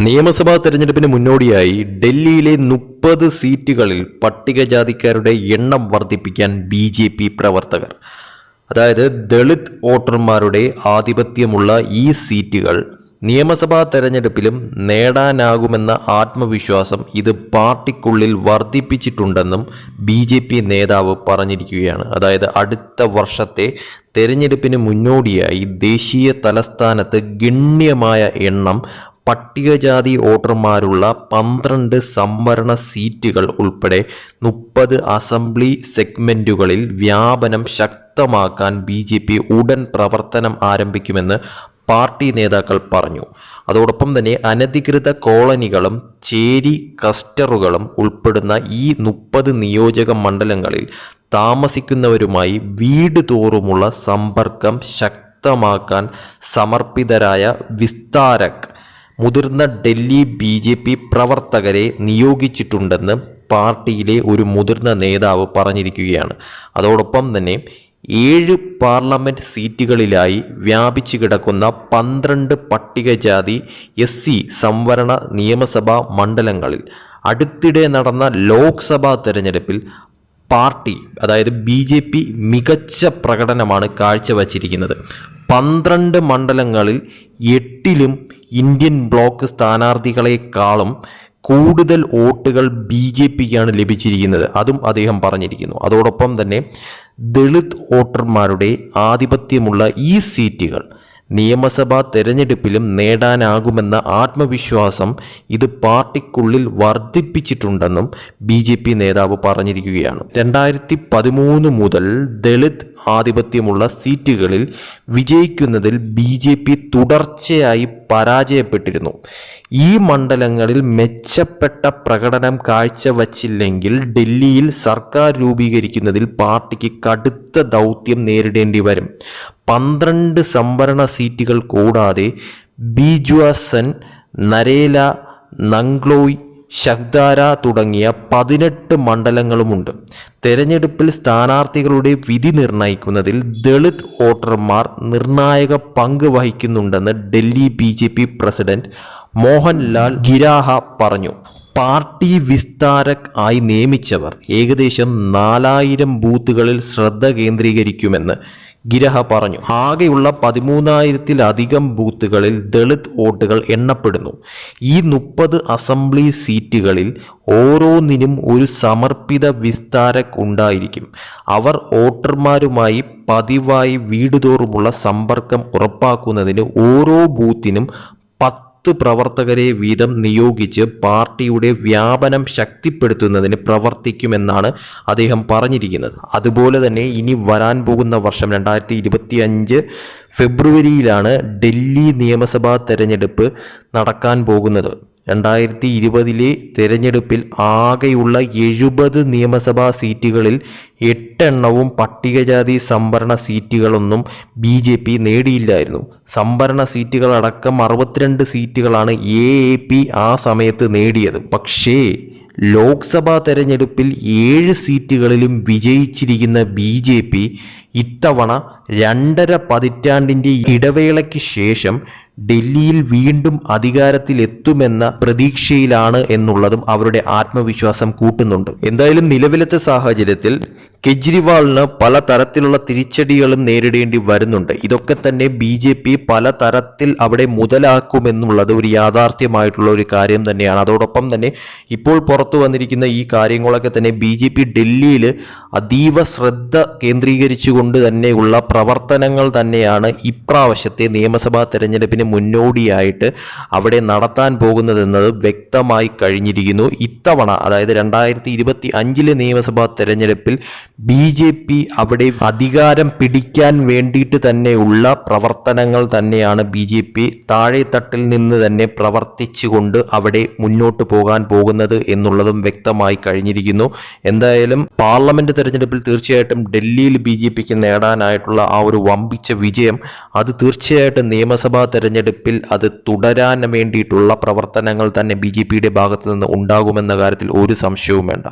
നിയമസഭാ തെരഞ്ഞെടുപ്പിന് മുന്നോടിയായി ഡൽഹിയിലെ 30 സീറ്റുകളിൽ പട്ടികജാതിക്കാരുടെ എണ്ണം വർദ്ധിപ്പിക്കാൻ ബി.ജെ.പി. പ്രവർത്തകർ. അതായത് ദളിത് വോട്ടർമാരുടെ ആധിപത്യമുള്ള ഈ സീറ്റുകൾ നിയമസഭാ തെരഞ്ഞെടുപ്പിലും നേടാനാകുമെന്ന ആത്മവിശ്വാസം ഇത് പാർട്ടിക്കുള്ളിൽ വർദ്ധിപ്പിച്ചിട്ടുണ്ടെന്നും ബി.ജെ.പി. നേതാവ് പറഞ്ഞിരിക്കുകയാണ്. അതായത് അടുത്ത വർഷത്തെ തെരഞ്ഞെടുപ്പിന് മുന്നോടിയായി ദേശീയ തലസ്ഥാനത്ത് ഗണ്യമായ എണ്ണം പട്ടികജാതി വോട്ടർമാരുള്ള 12 സംവരണ സീറ്റുകൾ ഉൾപ്പെടെ 30 അസംബ്ലി സെഗ്മെന്റുകളിൽ വ്യാപനം ശക്തമാക്കാൻ ബി.ജെ.പി. ഉടൻ പ്രവർത്തനം ആരംഭിക്കുമെന്ന് പാർട്ടി നേതാക്കൾ പറഞ്ഞു. അതോടൊപ്പം തന്നെ അനധികൃത കോളനികളും ചേരി ക്ലസ്റ്ററുകളും ഉൾപ്പെടുന്ന ഈ 30 നിയോജക മണ്ഡലങ്ങളിൽ താമസിക്കുന്നവരുമായി വീട് തോറുമുള്ള സമ്പർക്കം ശക്തമാക്കാൻ സമർപ്പിതരായ വിസ്താരക് മുതിർന്ന ഡൽഹി ബി.ജെ.പി. പ്രവർത്തകരെ നിയോഗിച്ചിട്ടുണ്ടെന്ന് പാർട്ടിയിലെ ഒരു മുതിർന്ന നേതാവ് പറഞ്ഞിരിക്കുകയാണ്. അതോടൊപ്പം തന്നെ 7 പാർലമെൻറ്റ് സീറ്റുകളിലായി വ്യാപിച്ചു കിടക്കുന്ന 12 പട്ടികജാതി SC സംവരണ നിയമസഭാ മണ്ഡലങ്ങളിൽ അടുത്തിടെ നടന്ന ലോക്സഭാ തെരഞ്ഞെടുപ്പിൽ പാർട്ടി അതായത് ബി.ജെ.പി. മികച്ച പ്രകടനമാണ് കാഴ്ചവച്ചിരിക്കുന്നത്. 12 മണ്ഡലങ്ങളിൽ 8ലും ഇന്ത്യൻ ബ്ലോക്ക് സ്ഥാനാർത്ഥികളെക്കാളും കൂടുതൽ വോട്ടുകൾ ബി.ജെ.പിക്കാണ് ലഭിച്ചിരിക്കുന്നത്. അതും അദ്ദേഹം പറഞ്ഞിരിക്കുന്നു. അതോടൊപ്പം തന്നെ ദളിത് വോട്ടർമാരുടെ ആധിപത്യമുള്ള ഈ സീറ്റുകൾ നിയമസഭാ തെരഞ്ഞെടുപ്പിലും നേടാനാകുമെന്ന ആത്മവിശ്വാസം ഇത് പാർട്ടിക്കുള്ളിൽ വർദ്ധിപ്പിച്ചിട്ടുണ്ടെന്നും ബി.ജെ.പി. നേതാവ് പറഞ്ഞിരിക്കുകയാണ്. 2013 മുതൽ ദളിത് ആധിപത്യമുള്ള സീറ്റുകളിൽ വിജയിക്കുന്നതിൽ ബി.ജെ.പി. തുടർച്ചയായി പരാജയപ്പെട്ടിരുന്നു. ഈ മണ്ഡലങ്ങളിൽ മെച്ചപ്പെട്ട പ്രകടനം കാഴ്ചവച്ചില്ലെങ്കിൽ ഡൽഹിയിൽ സർക്കാർ രൂപീകരിക്കുന്നതിൽ പാർട്ടിക്ക് കടുത്ത ദൗത്യം നേരിടേണ്ടി വരും. 12 സംവരണ സീറ്റുകൾ കൂടാതെ ബിജ്വാസൻ, നരേല, നംഗ്ലോയ്, ഷഹ്ദാര തുടങ്ങിയ 18 മണ്ഡലങ്ങളുമുണ്ട്. തെരഞ്ഞെടുപ്പിൽ സ്ഥാനാർത്ഥികളുടെ വിധി നിർണ്ണയിക്കുന്നതിൽ ദളിത് വോട്ടർമാർ നിർണായക പങ്ക് വഹിക്കുന്നുണ്ടെന്ന് ഡൽഹി ബി.ജെ.പി. പ്രസിഡന്റ് മോഹൻലാൽ ഗിരാഹ പറഞ്ഞു. പാർട്ടി വിസ്താരക് ആയി നിയമിച്ചവർ ഏകദേശം 4000 ബൂത്തുകളിൽ ശ്രദ്ധ കേന്ദ്രീകരിക്കുമെന്ന് ഗിരഹ പറഞ്ഞു. ആകെയുള്ള 13,000-ലധികം ബൂത്തുകളിൽ ദളിത് വോട്ടുകൾ എണ്ണപ്പെടുന്നു. ഈ 30 അസംബ്ലി സീറ്റുകളിൽ ഓരോന്നിനും ഒരു സമർപ്പിത വിസ്താരക് ഉണ്ടായിരിക്കും. അവർ വോട്ടർമാരുമായി പതിവായി വീടുതോറുമുള്ള സമ്പർക്കം ഉറപ്പാക്കുന്നതിന് ഓരോ ബൂത്തിനും 10 പ്രവർത്തകരെ വീതം നിയോഗിച്ച് പാർട്ടിയുടെ വ്യാപനം ശക്തിപ്പെടുത്തുന്നതിന് പ്രവർത്തിക്കുമെന്നാണ് അദ്ദേഹം പറഞ്ഞിരിക്കുന്നത്. അതുപോലെ തന്നെ ഇനി വരാൻ പോകുന്ന വർഷം 2025 ഫെബ്രുവരിയിലാണ് ഡൽഹി നിയമസഭാ തെരഞ്ഞെടുപ്പ് നടക്കാൻ പോകുന്നത്. 2020 തെരഞ്ഞെടുപ്പിൽ ആകെയുള്ള 70 നിയമസഭാ സീറ്റുകളിൽ 8 എണ്ണവും പട്ടികജാതി സംവരണ സീറ്റുകളൊന്നും ബി.ജെ.പി. നേടിയില്ലായിരുന്നു. സംവരണ സീറ്റുകളടക്കം 62 സീറ്റുകളാണ് എ.പി. ആ സമയത്ത് നേടിയത്. പക്ഷേ ലോക്സഭാ തെരഞ്ഞെടുപ്പിൽ 7 സീറ്റുകളിലും വിജയിച്ചിരിക്കുന്ന ബി.ജെ.പി. ഇത്തവണ 2.5 പതിറ്റാണ്ടിൻ്റെ ഇടവേളയ്ക്ക് ശേഷം ഡൽഹിയിൽ വീണ്ടും അധികാരത്തിലെത്തുമെന്ന പ്രതീക്ഷയിലാണ് എന്നുള്ളതും അവരുടെ ആത്മവിശ്വാസം കൂട്ടുന്നുണ്ട്. എന്തായാലും നിലവിലത്തെ സാഹചര്യത്തിൽ കെജ്രിവാളിന് പല തരത്തിലുള്ള തിരിച്ചടികളും നേരിടേണ്ടി വരുന്നുണ്ട്. ഇതൊക്കെ തന്നെ ബി.ജെ.പി. പല തരത്തിൽ അവിടെ മുതലാക്കുമെന്നുള്ളത് ഒരു യാഥാർത്ഥ്യമായിട്ടുള്ള ഒരു കാര്യം തന്നെയാണ്. അതോടൊപ്പം തന്നെ ഇപ്പോൾ പുറത്തു വന്നിരിക്കുന്ന ഈ കാര്യങ്ങളൊക്കെ തന്നെ ബി.ജെ.പി. ഡൽഹിയിൽ അതീവ ശ്രദ്ധ കേന്ദ്രീകരിച്ചുകൊണ്ട് തന്നെയുള്ള പ്രവർത്തനങ്ങൾ തന്നെയാണ് ഇപ്രാവശ്യത്തെ നിയമസഭാ തെരഞ്ഞെടുപ്പിന് മുന്നോടിയായിട്ട് അവിടെ നടത്താൻ പോകുന്നതെന്നത് വ്യക്തമായി കഴിഞ്ഞിരിക്കുന്നു. ഇത്തവണ അതായത് 2025 നിയമസഭാ തെരഞ്ഞെടുപ്പിൽ ബി.ജെ.പി. അവിടെ അധികാരം പിടിക്കാൻ വേണ്ടിയിട്ട് തന്നെയുള്ള പ്രവർത്തനങ്ങൾ തന്നെയാണ് ബി.ജെ.പി. താഴെത്തട്ടിൽ നിന്ന് തന്നെ പ്രവർത്തിച്ചുകൊണ്ട് അവിടെ മുന്നോട്ട് പോകാൻ പോകുന്നത് എന്നുള്ളതും വ്യക്തമായി കഴിഞ്ഞിരിക്കുന്നു. എന്തായാലും പാർലമെന്റ് തെരഞ്ഞെടുപ്പിൽ തീർച്ചയായിട്ടും ഡൽഹിയിൽ ബി.ജെ.പിക്ക് നേടാനായിട്ടുള്ള ആ ഒരു വമ്പിച്ച വിജയം അത് തീർച്ചയായിട്ടും നിയമസഭാ തെരഞ്ഞെടുപ്പിൽ അത് തുടരാൻ വേണ്ടിയിട്ടുള്ള പ്രവർത്തനങ്ങൾ തന്നെ ബി.ജെ.പിയുടെ ഭാഗത്തു നിന്ന് ഉണ്ടാകുമെന്ന കാര്യത്തിൽ ഒരു സംശയവും വേണ്ട.